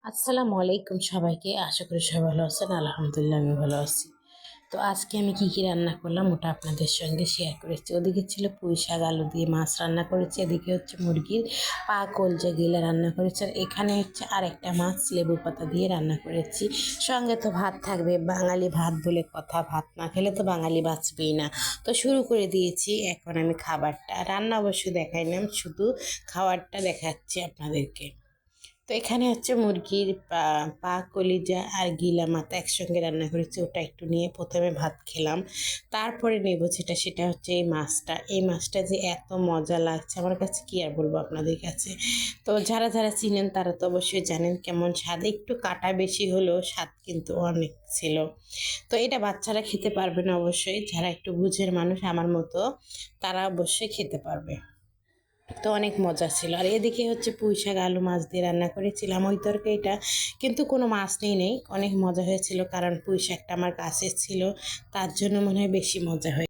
আসসালামু আলাইকুম সবাইকে। আশা করি সবাই ভালো আছেন। আলহামদুলিল্লাহ আমি ভালো আছি। তো আজকে আমি কি কি রান্না করলাম ওটা আপনাদের সঙ্গে শেয়ার করেছি। ওদিকে ছিল পুঁই শাক আলু দিয়ে মাছ রান্না করেছি, এদিকে হচ্ছে মুরগির পা কলজা গিলা রান্না করেছি, আর এখানে হচ্ছে আরেকটা মাছ লেবু পাতা দিয়ে রান্না করেছি। সঙ্গে তো ভাত থাকবে, বাঙালি ভাত বলে কথা, ভাত না খেলে তো বাঙালি বাঁচবেই না। তো শুরু করে দিয়েছি। এখন আমি খাবারটা রান্না অবশ্যই দেখাইলাম, শুধু খাবারটা দেখাচ্ছি আপনাদেরকে। তো এখানে হচ্ছে মুরগির পা পা কলিজা আর গিলা মাথা একসঙ্গে রান্না করেছি, ওটা একটু নিয়ে প্রথমে ভাত খেলাম। তারপরে নেব সেটা হচ্ছে এই মাছটা যে এত মজা লাগছে আমার কাছে, কি আর বলবো আপনাদের কাছে। তো যারা যারা চিনেন তারা তো অবশ্যই জানেন কেমন স্বাদ, একটু কাটা বেশি হলেও স্বাদ কিন্তু অনেক ছিল। তো এটা বাচ্চারা খেতে পারবে না, অবশ্যই যারা একটু বুঝের মানুষ আমার মতো তারা অবশ্যই খেতে পারবে। তো অনেক মজা ছিল। আর এদিকে হচ্ছে পুঁই শাক আলু মাছ দিয়ে রান্না করেছিলাম ওই তরকারিটা, কিন্তু কোনো মাছ নেই, অনেক মজা হয়েছিল কারণ পুঁই শাকটা আমার কাছে ছিল, তার জন্য মনে হয় বেশি মজা হয়েছে।